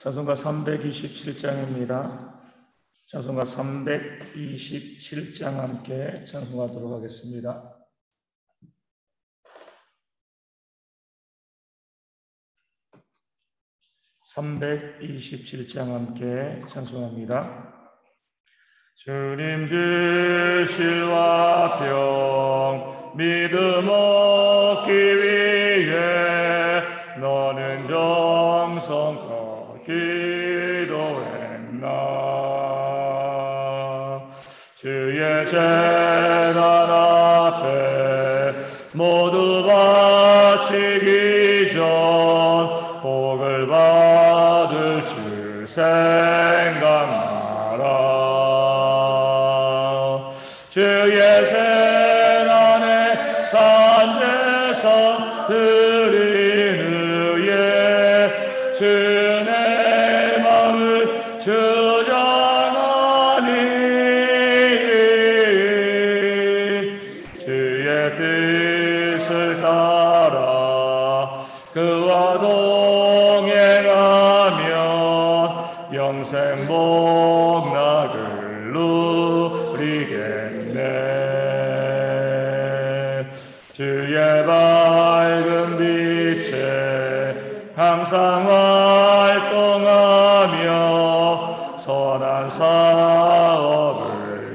찬송가 327장입니다. 찬송가 327장 함께 찬송하도록 하겠습니다. (327장) 함께 찬송합니다. 주님 주실 화평 믿음 얻기 위해 너는 정성껏 기도했나. 주의 재단 앞에 모두 바치기 전 복을 받을 줄 생각나라. 주의 재단에 산제사 드린 후에 주의 마음을 주장하니 주의 뜻을 따라 그와 동행하면 영생 복락을 누리겠네. 주의 밝은 빛에 항상 활동하며 선한 사업을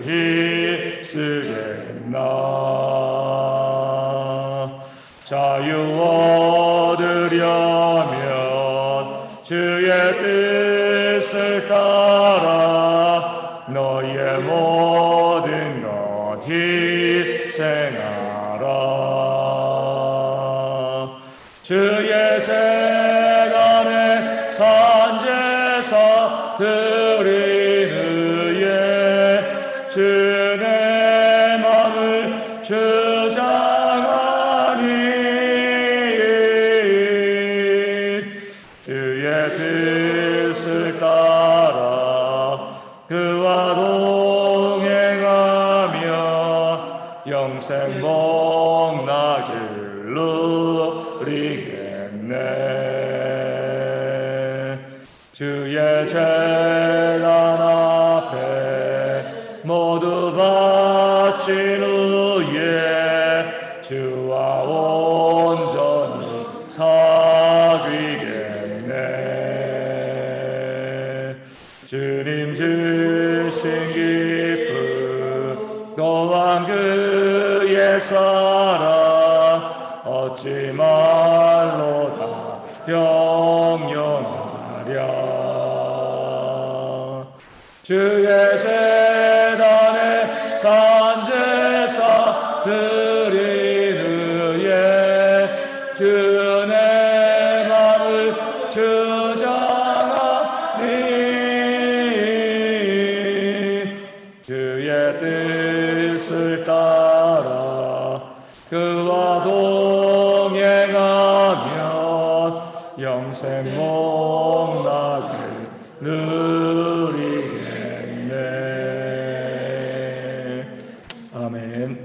힘쓰겠나. 자유 얻으려면 주의 뜻을 따라 너희의 모든 것 희생하라. 주의 재단에 산제사 드린 후에 주의 마음을 주장하니 주의 뜻을 따라 그와 동행하며 영생 복락을 누리겠네. 주의 재단 앞에 모두 바친 후에 주와 온전히 사귀겠네. 주님 주신 기쁨 또한 그의 사랑 어찌 말로 다 형용하랴. 주의 재단에 산제사 드린 후에 주의 마음을 주장하니 주의 뜻을 따라 그와 동행하면 영생 복락을 누리겠네. 아멘.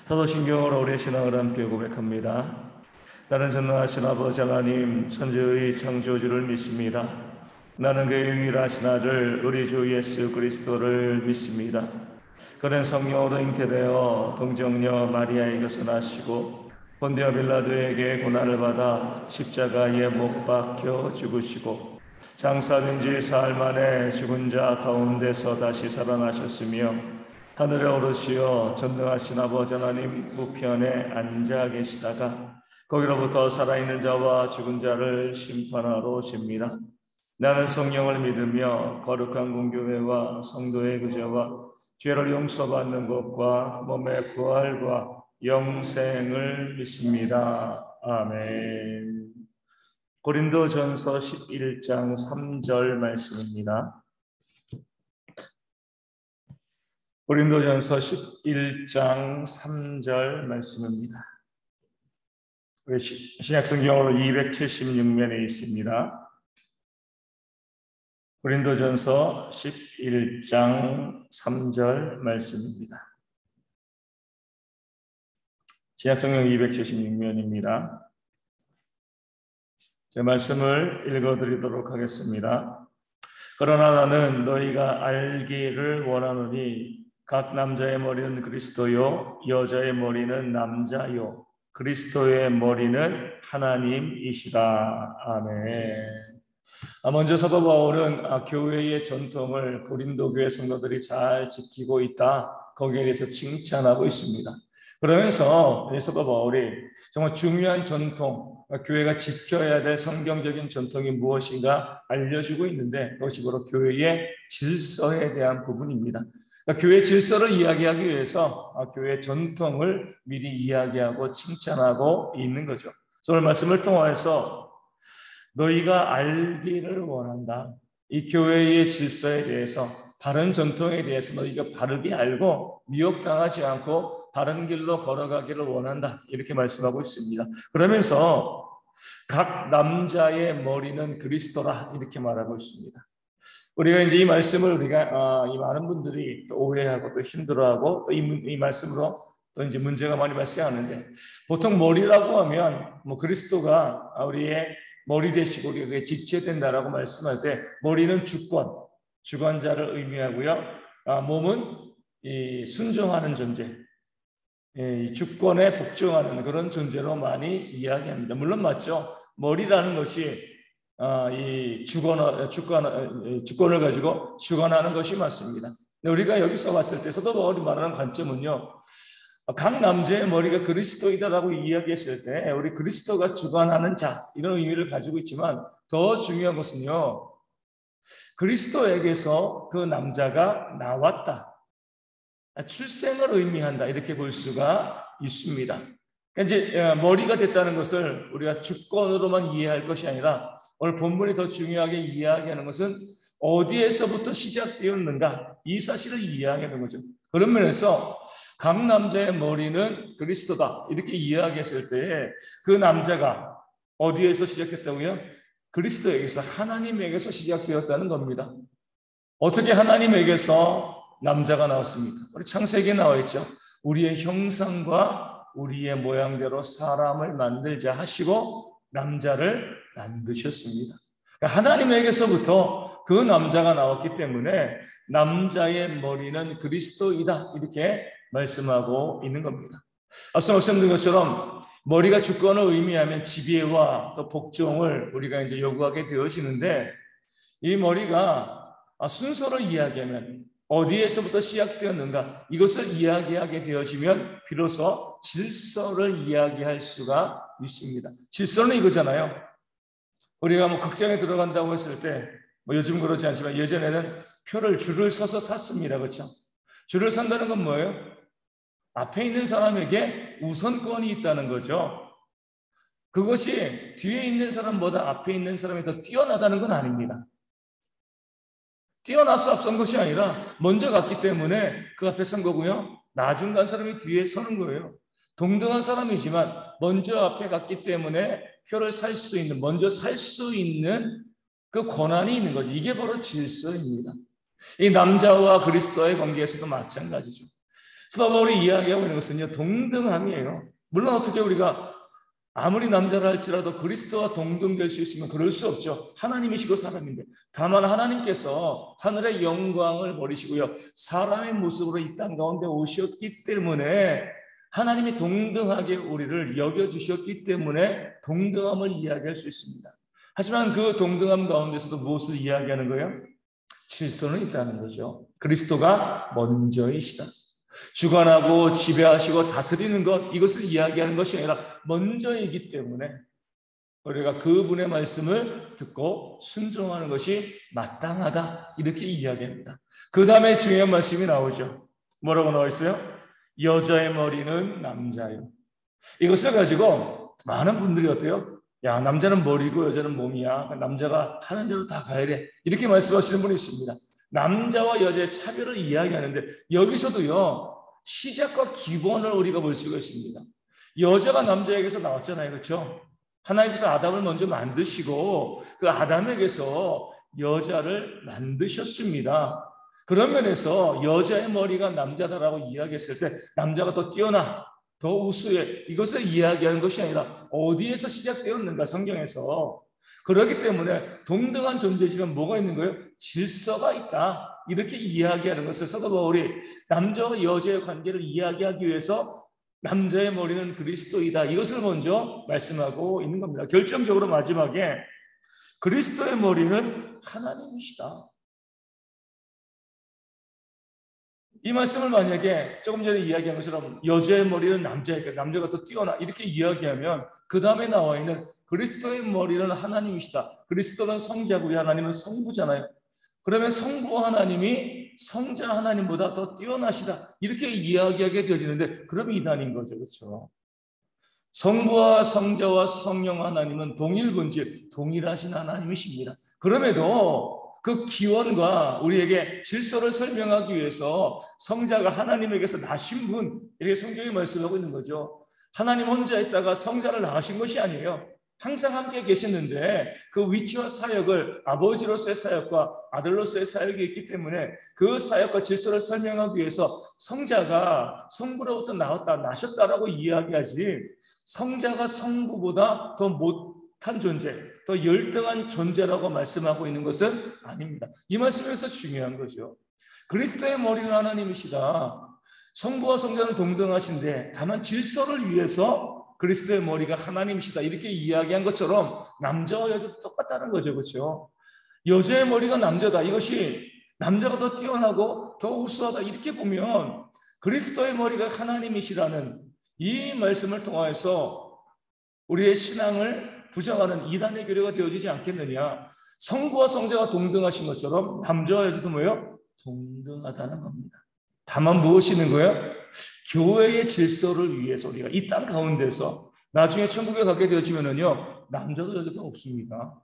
사도신경으로 우리의 신앙을 함께 고백합니다. 나는 전능하신 아버지 하나님 천지의 창조주를 믿습니다. 나는 그의 유일하신 아들 우리 주 예수 그리스도를 믿습니다. 그는 성령으로 잉태되어 동정녀 마리아에게서 나시고 본디오 빌라도에게 고난을 받아 십자가에 못 박혀 죽으시고 장사된 지 사흘 만에 죽은 자 가운데서 다시 살아나셨으며 하늘에 오르시어 전능하신 아버지 하나님 우편에 앉아 계시다가 거기로부터 살아있는 자와 죽은 자를 심판하러 오십니다. 나는 성령을 믿으며 거룩한 공교회와 성도의 구제와 죄를 용서받는 것과 몸의 부활과 영생을 믿습니다. 아멘. 고린도전서 11장 3절 말씀입니다. 고린도전서 11장 3절 말씀입니다. 신약성경으로 276면에 있습니다. 고린도전서 11장 3절 말씀입니다. 신약성경 276면입니다. 제 말씀을 읽어드리도록 하겠습니다. 그러나 나는 너희가 알기를 원하노니 각 남자의 머리는 그리스도요 여자의 머리는 남자요 그리스도의 머리는 하나님이시라. 아멘. 먼저 사도 바울은 교회의 전통을 고린도 교회 성도들이 잘 지키고 있다, 거기에 대해서 칭찬하고 있습니다. 그러면서 사도 바울이 정말 중요한 전통, 교회가 지켜야 될 성경적인 전통이 무엇인가 알려주고 있는데, 그것이 바로 교회의 질서에 대한 부분입니다. 그러니까 교회 질서를 이야기하기 위해서 교회 전통을 미리 이야기하고 칭찬하고 있는 거죠. 오늘 말씀을 통해서 너희가 알기를 원한다. 이 교회의 질서에 대해서, 바른 전통에 대해서 너희가 바르게 알고 미혹당하지 않고 바른 길로 걸어가기를 원한다. 이렇게 말씀하고 있습니다. 그러면서 각 남자의 머리는 그리스도라 이렇게 말하고 있습니다. 우리가 이제 이 말씀을 이 많은 분들이 또 오해하고 또 힘들어하고 또 이 말씀으로 또 이제 문제가 많이 발생하는데, 보통 머리라고 하면 그리스도가 우리의 머리 되시고 우리가 지체된다라고 말씀할 때 머리는 주권자를 의미하고요. 몸은 이 순종하는 존재, 이 주권에 복종하는 그런 존재로 많이 이야기합니다. 물론 맞죠. 머리라는 것이 이 주권을 가지고 주관하는 것이 맞습니다. 근데 우리가 여기서 봤을 때 사도 바울이 말하는 관점은요, 각 남자의 머리가 그리스도이다라고 이야기했을 때 우리 그리스도가 주관하는 자, 이런 의미를 가지고 있지만, 더 중요한 것은요, 그리스도에게서 그 남자가 나왔다, 출생을 의미한다, 이렇게 볼 수가 있습니다. 그러니까 이제 머리가 됐다는 것을 우리가 주권으로만 이해할 것이 아니라, 오늘 본문이 더 중요하게 이야기하는 것은 어디에서부터 시작되었는가, 이 사실을 이야기하는 거죠. 그런 면에서 각 남자의 머리는 그리스도다 이렇게 이야기했을 때 그 남자가 어디에서 시작했다고요? 그리스도에게서, 하나님에게서 시작되었다는 겁니다. 어떻게 하나님에게서 남자가 나왔습니까? 우리 창세기에 나와 있죠. 우리의 형상과 우리의 모양대로 사람을 만들자 하시고 남자를 만드셨습니다. 하나님에게서부터 그 남자가 나왔기 때문에 남자의 머리는 그리스도이다 이렇게 말씀하고 있는 겁니다. 앞서 말씀드린 것처럼 머리가 주권을 의미하면 지배와 또 복종을 우리가 이제 요구하게 되어지는데, 이 머리가 순서를 이야기하면 어디에서부터 시작되었는가, 이것을 이야기하게 되어지면 비로소 질서를 이야기할 수가 있습니다. 질서는 이거잖아요. 우리가 극장에 들어간다고 했을 때, 요즘 그러지 않지만 예전에는 줄을 서서 샀습니다. 그렇죠? 줄을 산다는 건 뭐예요? 앞에 있는 사람에게 우선권이 있다는 거죠. 그것이 뒤에 있는 사람보다 앞에 있는 사람이 더 뛰어나다는 건 아닙니다. 뛰어나서 앞선 것이 아니라 먼저 갔기 때문에 그 앞에 선 거고요. 나중 간 사람이 뒤에 서는 거예요. 동등한 사람이지만 먼저 앞에 갔기 때문에 표를 살 수 있는, 먼저 살 수 있는 그 권한이 있는 거죠. 이게 바로 질서입니다. 이 남자와 그리스도의 관계에서도 마찬가지죠. 사도 바울이 이야기하고 있는 것은요, 동등함이에요. 물론 어떻게 우리가 아무리 남자라 할지라도 그리스도와 동등될 수 있으면 그럴 수 없죠. 하나님이시고 사람인데. 다만 하나님께서 하늘의 영광을 버리시고요, 사람의 모습으로 이 땅 가운데 오셨기 때문에, 하나님이 동등하게 우리를 여겨주셨기 때문에 동등함을 이야기할 수 있습니다. 하지만 그 동등함 가운데서도 무엇을 이야기하는 거예요? 질서는 있다는 거죠. 그리스도가 먼저이시다. 주관하고 지배하시고 다스리는 것, 이것을 이야기하는 것이 아니라 먼저이기 때문에 우리가 그분의 말씀을 듣고 순종하는 것이 마땅하다, 이렇게 이야기합니다. 그 다음에 중요한 말씀이 나오죠. 뭐라고 나와 있어요? 여자의 머리는 남자요. 이것을 가지고 많은 분들이 어때요? 야, 남자는 머리고 여자는 몸이야, 남자가 하는 대로 다 가야 돼, 이렇게 말씀하시는 분이 있습니다. 남자와 여자의 차별을 이야기하는데, 여기서도요, 시작과 기본을 우리가 볼 수가 있습니다. 여자가 남자에게서 나왔잖아요. 그렇죠? 하나님께서 아담을 먼저 만드시고 그 아담에게서 여자를 만드셨습니다. 그런 면에서 여자의 머리가 남자다라고 이야기했을 때 남자가 더 뛰어나, 더 우수해, 이것을 이야기하는 것이 아니라 어디에서 시작되었는가, 성경에서 그렇기 때문에 동등한 존재지만 뭐가 있는 거예요? 질서가 있다. 이렇게 이야기하는 것을 사도 바울이 남자와 여자의 관계를 이야기하기 위해서 남자의 머리는 그리스도이다. 이것을 먼저 말씀하고 있는 겁니다. 결정적으로 마지막에 그리스도의 머리는 하나님이시다. 이 말씀을 만약에 조금 전에 이야기한 것처럼 여자의 머리는 남자에게, 남자가 더 뛰어나 이렇게 이야기하면 그 다음에 나와 있는 그리스도의 머리는 하나님이시다. 그리스도는 성자고요, 하나님은 성부잖아요. 그러면 성부 하나님이 성자 하나님보다 더 뛰어나시다. 이렇게 이야기하게 되어지는데 그럼 이단인 거죠. 그렇죠? 성부와 성자와 성령 하나님은 동일 본질, 동일하신 하나님이십니다. 그럼에도 그 기원과 우리에게 질서를 설명하기 위해서 성자가 하나님에게서 나신 분, 이렇게 성경이 말씀하고 있는 거죠. 하나님 혼자 있다가 성자를 낳으신 것이 아니에요. 항상 함께 계셨는데 그 위치와 사역을 아버지로서의 사역과 아들로서의 사역이 있기 때문에 그 사역과 질서를 설명하기 위해서 성자가 성부로부터 나셨다라고 이야기하지, 성자가 성부보다 더 못한 존재, 더 열등한 존재라고 말씀하고 있는 것은 아닙니다. 이 말씀에서 중요한 거죠. 그리스도의 머리는 하나님이시다. 성부와 성자는 동등하신데 다만 질서를 위해서 그리스도의 머리가 하나님이시다. 이렇게 이야기한 것처럼 남자와 여자도 똑같다는 거죠. 그렇죠? 여자의 머리가 남자다. 이것이 남자가 더 뛰어나고 더 우수하다. 이렇게 보면 그리스도의 머리가 하나님이시라는 이 말씀을 통하여서 우리의 신앙을 부정하는 이단의 교리가 되어지지 않겠느냐. 성부와 성자가 동등하신 것처럼 남자와 여자도 뭐예요? 동등하다는 겁니다. 다만 무엇이 있는 거예요? 교회의 질서를 위해서 우리가 이 땅 가운데서 나중에 천국에 가게 되어지면은요, 남자도 여자도 없습니다.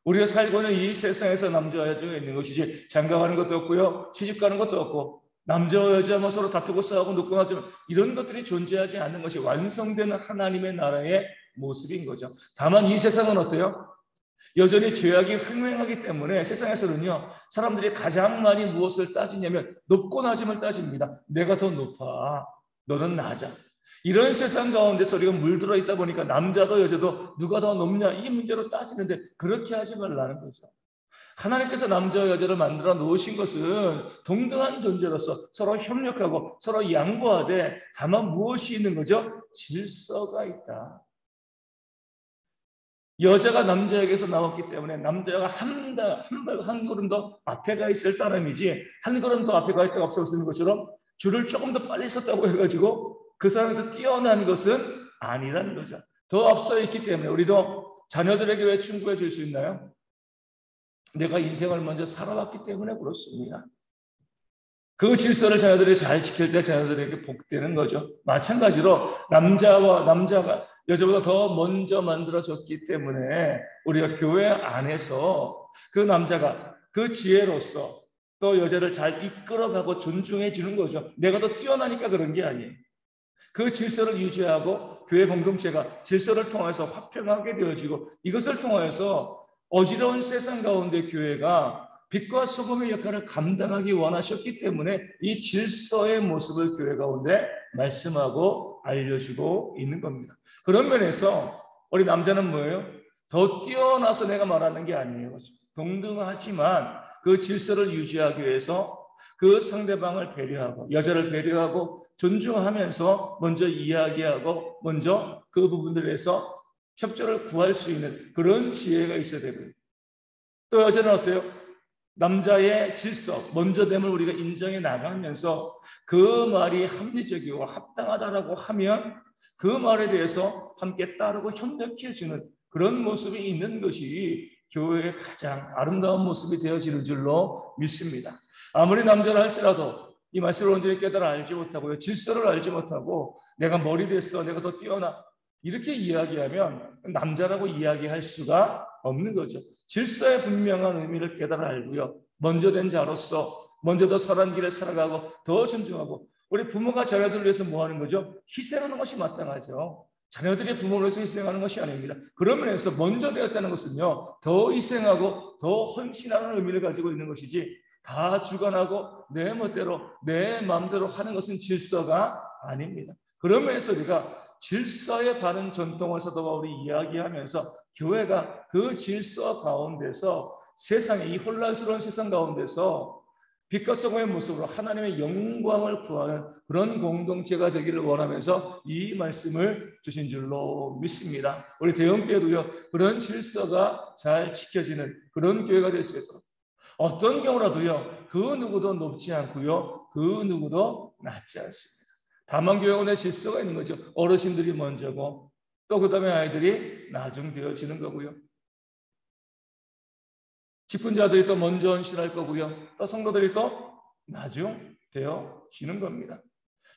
우리가 살고 있는 이 세상에서 남자와 여자가 있는 것이지 장가가는 것도 없고요, 시집가는 것도 없고, 남자와 여자만 서로 다투고 싸우고 눕고 나지만 이런 것들이 존재하지 않는 것이 완성되는 하나님의 나라의 모습인 거죠. 다만 이 세상은 어때요? 여전히 죄악이 횡행하기 때문에 세상에서는요, 사람들이 가장 많이 무엇을 따지냐면 높고 낮음을 따집니다. 내가 더 높아, 너는 낮아. 이런 세상 가운데서 우리가 물들어 있다 보니까 남자도 여자도 누가 더 높냐 이 문제로 따지는데 그렇게 하지 말라는 거죠. 하나님께서 남자와 여자를 만들어 놓으신 것은 동등한 존재로서 서로 협력하고 서로 양보하되 다만 무엇이 있는 거죠? 질서가 있다. 여자가 남자에게서 나왔기 때문에 남자가 한 걸음 더 앞에 가 있을 따름이지 한 걸음 더 앞에 가 있다가 없어지는 것처럼 줄을 조금 더 빨리 섰다고 해가지고 그 사람이 더 뛰어난 것은 아니라는 거죠. 더 앞서 있기 때문에 우리도 자녀들에게 왜 충고해 줄 수 있나요? 내가 인생을 먼저 살아왔기 때문에 그렇습니다. 그 질서를 자녀들이 잘 지킬 때 자녀들에게 복되는 거죠. 마찬가지로 남자가 여자보다 더 먼저 만들어졌기 때문에 우리가 교회 안에서 그 남자가 그 지혜로서 또 여자를 잘 이끌어가고 존중해 주는 거죠. 내가 더 뛰어나니까 그런 게 아니에요. 그 질서를 유지하고 교회 공동체가 질서를 통해서 화평하게 되어지고 이것을 통해서 어지러운 세상 가운데 교회가 빛과 소금의 역할을 감당하기 원하셨기 때문에 이 질서의 모습을 교회 가운데 말씀하고 알려주고 있는 겁니다. 그런 면에서 우리 남자는 뭐예요? 더 뛰어나서 내가 말하는 게 아니에요. 동등하지만 그 질서를 유지하기 위해서 그 상대방을 배려하고 여자를 배려하고 존중하면서 먼저 이야기하고 먼저 그 부분들에서 협조를 구할 수 있는 그런 지혜가 있어야 되고요. 또 여자는 어때요? 남자의 질서, 먼저됨을 우리가 인정해 나가면서 그 말이 합리적이고 합당하다라고 하면 그 말에 대해서 함께 따르고 협력해주는 그런 모습이 있는 것이 교회의 가장 아름다운 모습이 되어지는 줄로 믿습니다. 아무리 남자라 할지라도 이 말씀을 온전히 깨달아 알지 못하고요, 질서를 알지 못하고 내가 머리 됐어, 내가 더 뛰어나 이렇게 이야기하면 남자라고 이야기할 수가 없는 거죠. 질서의 분명한 의미를 깨달아 알고요, 먼저 된 자로서 먼저 더 선한 길을 살아가고 더 존중하고, 우리 부모가 자녀들을 위해서 뭐 하는 거죠? 희생하는 것이 마땅하죠. 자녀들이 부모를 위해서 희생하는 것이 아닙니다. 그런 면에서 먼저 되었다는 것은요, 더 희생하고 더 헌신하는 의미를 가지고 있는 것이지 다 주관하고 내 멋대로 내 마음대로 하는 것은 질서가 아닙니다. 그런 면에서 우리가 질서의 바른 전통을 사도 바울이 이야기하면서 교회가 그 질서 가운데서 세상에, 이 혼란스러운 세상 가운데서 빛과 성화의 모습으로 하나님의 영광을 구하는 그런 공동체가 되기를 원하면서 이 말씀을 주신 줄로 믿습니다. 우리 대형교회도요, 그런 질서가 잘 지켜지는 그런 교회가 될 수 있도록, 어떤 경우라도요, 그 누구도 높지 않고요, 그 누구도 낮지 않습니다. 다만 교회원의 질서가 있는 거죠. 어르신들이 먼저고 또 그 다음에 아이들이 나중되어지는 거고요. 직분자들이 또 먼저 헌신할 거고요. 또 성도들이 또 나중되어지는 겁니다.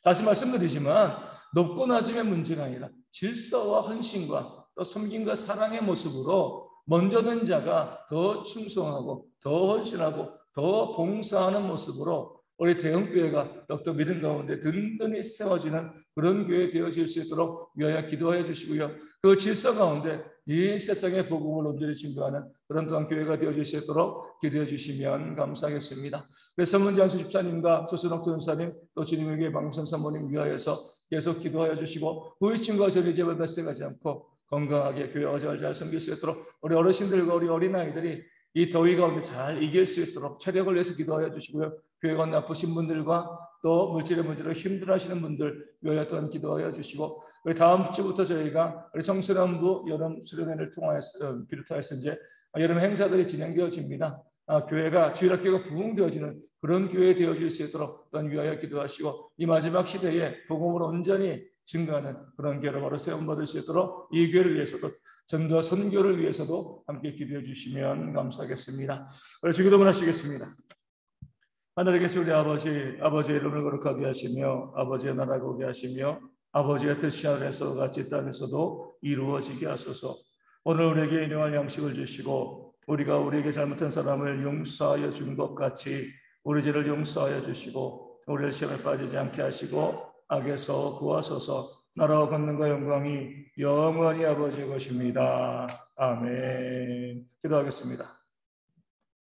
다시 말씀드리지만 높고 낮음의 문제가 아니라 질서와 헌신과 또 섬김과 사랑의 모습으로 먼저 된 자가 더 충성하고 더 헌신하고 더 봉사하는 모습으로 우리 대형교회가 더욱더 믿음 가운데 든든히 세워지는 그런 교회 되어질 수 있도록 위하여 기도해 주시고요. 그 질서 가운데 이 세상의 복음을 온전히 증거하는 그런 또한 교회가 되어질 수 있도록 기도해 주시면 감사하겠습니다. 그래서 문장수 집사님과 조순옥 전사님 또 주님에게 방선 사모님 위하여서 계속 기도하여 주시고 부의침과 전의제발 발생하지 않고 건강하게 교회와 잘 섬길 수 있도록 우리 어르신들과 우리 어린아이들이 이 더위 가운데 잘 이길 수 있도록 체력을 내서 기도하여 주시고요. 교회가 나쁘신 분들과 또 물질의 문제로 힘들어하시는 분들 위하여 또한 기도하여 주시고 우리 다음 주부터 저희가 우리 청소년부 여름 수련회를 통하여서 비롯하여서 이제 여름 행사들이 진행되어집니다. 교회가 주일학교가 부흥되어지는 그런 교회 되어질 수 있도록 또한 위하여 기도하시고 이 마지막 시대에 복음으로 온전히 증거하는 그런 교회로 바로 세움받을 수 있도록 이 교회를 위해서도 전도와 선교를 위해서도 함께 기도해 주시면 감사하겠습니다. 우리 주기도문 하시겠습니다. 하늘에 계신 우리 아버지, 아버지의 이름을 거룩하게 하시며 아버지의 나라가 오게 하시며 아버지의 뜻이 하늘에서 같이 땅에서도 이루어지게 하소서. 오늘 우리에게 일용할 양식을 주시고 우리가 우리에게 잘못한 사람을 용서하여 준 것 같이 우리 죄를 용서하여 주시고 우리를 시험에 빠지지 않게 하시고 악에서 구하소서. 나라와 권능과 영광이 영원히 아버지의 것입니다. 아멘. 기도하겠습니다.